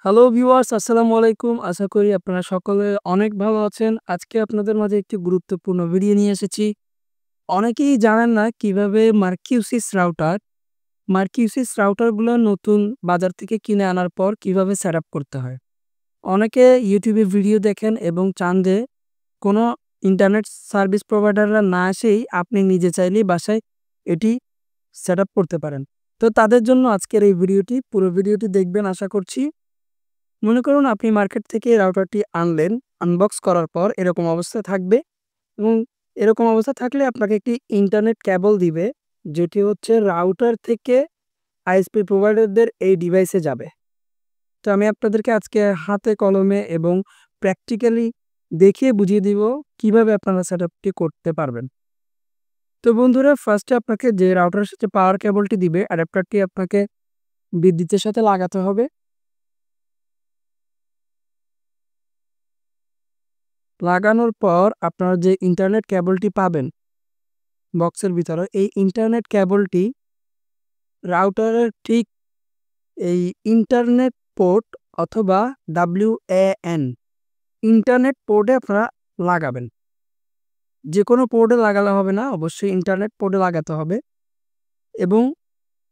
Hello viewers, আসসালামু আলাইকুম। আশা করি আপনারা সকলে অনেক ভালো আছেন। আজকে আপনাদের মাঝে একটি গুরুত্বপূর্ণ ভিডিও নিয়ে এসেছি। অনেকেই জানেন না কিভাবে মার্কিউসিস রাউটারগুলো নতুন বাজার থেকে কিনে আনার পর কিভাবে সেটআপ করতে হয়। অনেকে ইউটিউবে ভিডিও দেখেন এবং চান যে কোনো ইন্টারনেট সার্ভিস প্রোভাইডাররা না এসেই আপনি নিজে চাইলেই বাসায় এটি সেটআপ করতে পারেন। তো তাদের জন্য আজকের এই ভিডিওটি, পুরো ভিডিওটি দেখবেন আশা করছি। মনে করুন আপনি মার্কেট থেকে রাউটারটি আনলেন, আনবক্স করার পর এরকম অবস্থায় থাকবে এবং এরকম অবস্থা থাকলে আপনাকে একটি ইন্টারনেট কেবল দিবে, যেটি হচ্ছে রাউটার থেকে আইএসপি প্রোভাইডারদের এই ডিভাইসে যাবে। তো আমি আপনাদেরকে আজকে হাতে কলমে এবং প্র্যাকটিক্যালি দেখিয়ে বুঝিয়ে দিব কিভাবে আপনারা সেটআপটি করতে পারবেন। তো বন্ধুরা, ফার্স্টে আপনাকে যে রাউটারের সাথে পাওয়ার কেবলটি দিবে অ্যাডাপ্টারটি আপনাকে বিদ্যুতের সাথে লাগাতে হবে। লাগানোর পর আপনারা যে ইন্টারনেট কেবলটি পাবেন বক্সের ভিতরে, এই ইন্টারনেট কেবলটি রাউটারের ঠিক এই ইন্টারনেট পোর্ট অথবা WAN ইন্টারনেট পোর্টে আপনারা লাগাবেন। যে কোনো পোর্টে লাগালে হবে না, অবশ্যই ইন্টারনেট পোর্টে লাগাতে হবে। এবং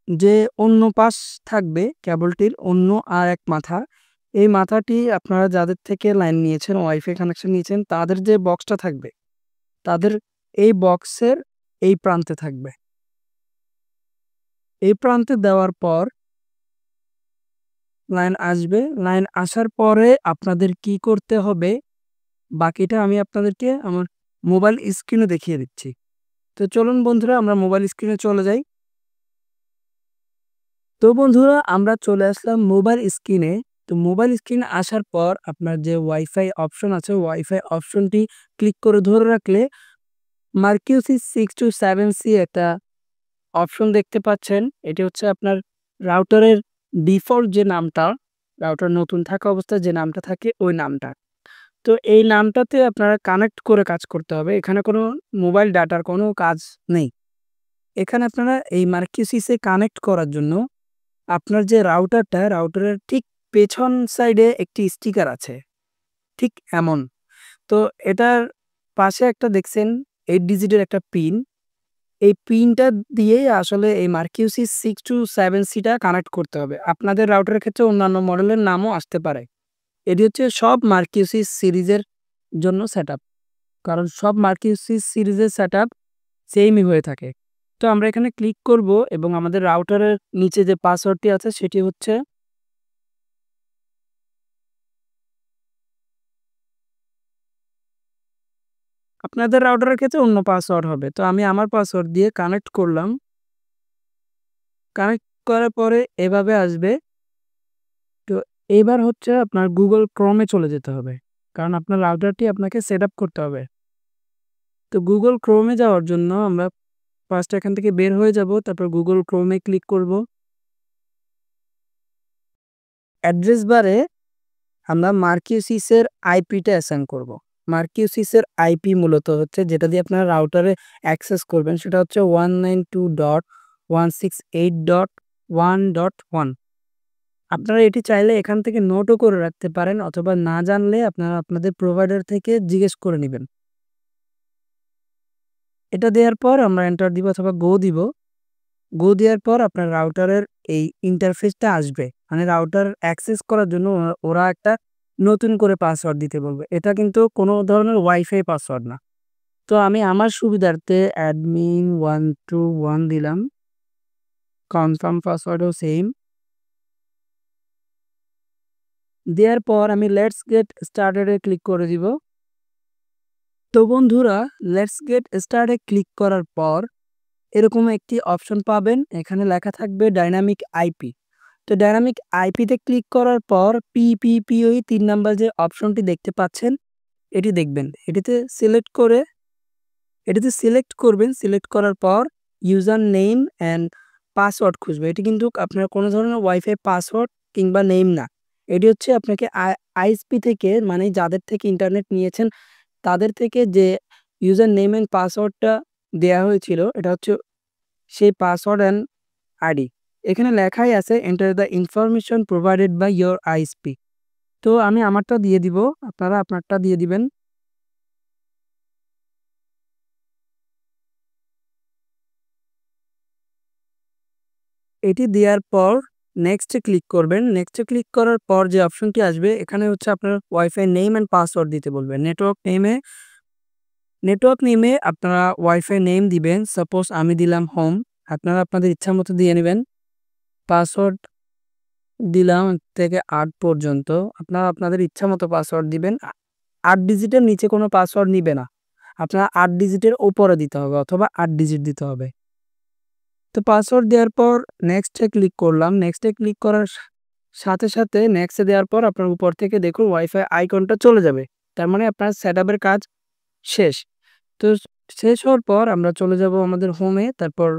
যে অন্য পাশ থাকবে কেবলটির অন্য আর এক মাথা, এই মাথাটি আপনারা যাদের থেকে লাইন নিয়েছেন, ওয়াইফাই কানেকশন নিয়েছেন, তাদের যে বক্সটা থাকবে তাদের এই বক্সের এই প্রান্তে থাকবে। এই প্রান্তে দেওয়ার পর লাইন আসবে। লাইন আসার পরে আপনাদের কি করতে হবে বাকিটা আমি আপনাদেরকে আমার মোবাইল স্ক্রিনে দেখিয়ে দিচ্ছি। তো চলুন বন্ধুরা, আমরা মোবাইল স্ক্রিনে চলে যাই। তো বন্ধুরা, আমরা চলে আসলাম মোবাইল স্ক্রিনে। তো মোবাইল স্ক্রিনে আসার পর আপনার যে ওয়াইফাই অপশন আছে, ওয়াইফাই অপশনটি ক্লিক করে ধরে রাখলে মার্কিউসি 627C একটা অপশন দেখতে পাচ্ছেন। এটি হচ্ছে আপনার রাউটারের ডিফল্ট যে নামটা, রাউটার নতুন থাকা অবস্থায় যে নামটা থাকে ওই নামটা। তো এই নামটাতে আপনারা কানেক্ট করে কাজ করতে হবে। এখানে কোনো মোবাইল ডাটার কোনো কাজ নেই। এখানে আপনারা এই মার্কিউসিসে কানেক্ট করার জন্য আপনার যে রাউটারটা, রাউটারের ঠিক পেছন সাইডে একটি স্টিকার আছে, ঠিক এমন। তো এটার পাশে একটা দেখছেন 8 ডিজিটের একটা পিন। এই পিনটা দিয়েই আসলে এই মার্কিউসি 627C টা কানেক্ট করতে হবে। আপনাদের রাউটারের ক্ষেত্রে অন্যান্য মডেলের নামও আসতে পারে। এটি হচ্ছে সব মার্কিউসি সিরিজের জন্য সেটআপ। কারণ সব মার্কিউসি সিরিজের সেটআপ সেমই হয়ে থাকে। তো আমরা এখানে ক্লিক করব এবং আমাদের রাউটারের নিচে যে পাসওয়ার্ডটি আছে সেটি হচ্ছে আপনাদের রাউটারের ক্ষেত্রে অন্য পাসওয়ার্ড হবে। তো আমি আমার পাসওয়ার্ড দিয়ে কানেক্ট করলাম। কানেক্ট করার পরে এভাবে আসবে। তো এবার হচ্ছে আপনার Google Chrome এ চলে যেতে হবে। কারণ আপনার রাউটারটি আপনাকে সেটআপ করতে হবে। তো Google Chrome এ যাওয়ার জন্য আমরা ফার্স্ট এখান থেকে বের হয়ে যাব। তারপর Google Chrome এ ক্লিক করব। অ্যাড্রেস বারে আমরা মার্কিউসিসের আইপিটা অ্যাসাইন করব। মার্কিউসিসের আইপি মূলত হচ্ছে যেটা দিয়ে আপনারা রাউটারে অ্যাক্সেস করবেন, সেটা হচ্ছে 192.168.1.1। আপনারা এটি চাইলে এখান থেকে নোটও করে রাখতে পারেন অথবা না জানলে আপনারা আপনাদের প্রোভাইডার থেকে জিজ্ঞেস করে নেবেন। এটা দেওয়ার পর আমরা এন্টার দিব অথবা গো দিব। গো দেওয়ার পর আপনার রাউটারের এই ইন্টারফেসটা আসবে। মানে রাউটার অ্যাক্সেস করার জন্য ওরা একটা নতুন করে পাসওয়ার্ড দিতে বলবে। এটা কিন্তু কোনো ধরনের ওয়াইফাই পাসওয়ার্ড না। তো আমি আমার সুবিধার্থে admin121 দিলাম। কনফার্ম পাসওয়ার্ডও সেম। দেওয়ার পর আমি লেটস গেট স্টার্টেড এ ক্লিক করে দিব। তো বন্ধুরা, লেটস গেট স্টার্ট এ ক্লিক করার পর এরকম একটি অপশন পাবেন। এখানে লেখা থাকবে ডাইনামিক আইপি। তো ডাইনামিক আইপিতে ক্লিক করার পর পিপিপিওই 3 নাম্বার যে অপশনটি দেখতে পাচ্ছেন এটি দেখবেন। এটিতে সিলেক্ট করবেন। সিলেক্ট করার পর ইউজার নেম অ্যান্ড পাসওয়ার্ড খুঁজবে। এটি কিন্তু আপনার কোনো ধরনের ওয়াইফাই পাসওয়ার্ড কিংবা নেম না। এটি হচ্ছে আপনাকে আইএসপি থেকে, মানে যাদের থেকে ইন্টারনেট নিয়েছেন তাদের থেকে যে ইউজার নেম অ্যান্ড পাসওয়ার্ডটা দেয়া হয়েছিল, এটা হচ্ছে সেই পাসওয়ার্ড অ্যান্ড আইডি। এখানে লেখাই আছে enter the information provided by your ISP. তো আমি আমারটা দিয়ে দিব, আপনারা আপনারটা দিয়ে দিবেন। এটি দেওয়ার পর নেক্সটে ক্লিক করবেন। নেক্সটে ক্লিক করার পর যে অপশনটি আসবে এখানে হচ্ছে আপনার ওয়াইফাই নেম অ্যান্ড পাসওয়ার্ড দিতে বলবে। নেটওয়ার্ক নেমে আপনারা ওয়াইফাই নেম দিবেন। সাপোজ আমি দিলাম হোম, আপনারা আপনাদের ইচ্ছা মতো দিয়ে নেবেন। পাসওয়ার্ড দিলাম 1 থেকে 8 পর্যন্ত, আপনারা আপনাদের ইচ্ছা মতো পাসওয়ার্ড দিবেন। 8 ডিজিটের নিচে কোনো পাসওয়ার্ড নিবে না, আপনারা 8 ডিজিটের উপরে দিতে হবে অথবা 8 ডিজিট দিতে হবে। তো পাসওয়ার্ড দেওয়ার পর নেক্সটে ক্লিক করলাম। নেক্সটে ক্লিক করার সাথে সাথে নেক্সটে দেওয়ার পর আপনার উপর থেকে দেখুন ওয়াইফাই আইকনটা চলে যাবে। তার মানে আপনার সেটআপের কাজ শেষ। তো শেষ হওয়ার পর আমরা চলে যাব আমাদের হোমে। তারপর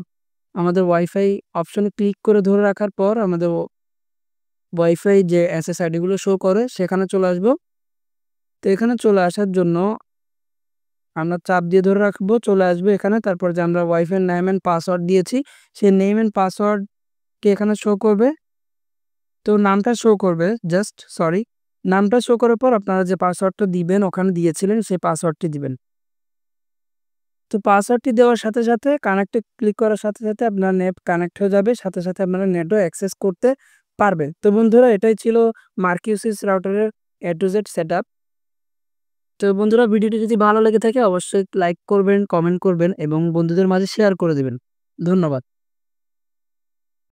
আমাদের ওয়াইফাই অপশনে ক্লিক করে ধরে রাখার পর আমাদের ওয়াইফাই যে এসএসআইডি গুলো শো করে সেখানে চলে আসব। তো এখানে চলে আসার জন্য আমরা চাপ দিয়ে ধরে রাখবো, চলে আসবে এখানে। তারপর যে আমরা ওয়াইফাই নেম অ্যান্ড পাসওয়ার্ড দিয়েছি সেই নেম অ্যান্ড পাসওয়ার্ডকে এখানে শো করবে। তো নামটা শো করবে, জাস্ট সরি, নামটা শো করার পর আপনারা যে পাসওয়ার্ডটা দিবেন ওখানে দিয়েছিলেন সেই পাসওয়ার্ডটি দিবেন। তো পাসওয়ার্ডটি দেওয়ার সাথে সাথে কানেক্টে ক্লিক করার সাথে সাথে আপনার নেট কানেক্ট হয়ে যাবে, সাথে সাথে আপনারা নেটও অ্যাক্সেস করতে পারবেন। তো বন্ধুরা এটাই ছিল মার্কিউসিস রাউটারের এ টু জেড সেটআপ। তো বন্ধুরা ভিডিওটি যদি ভালো লেগে থাকে অবশ্যই লাইক করবেন, কমেন্ট করবেন এবং বন্ধুদের মাঝে শেয়ার করে দিবেন। ধন্যবাদ।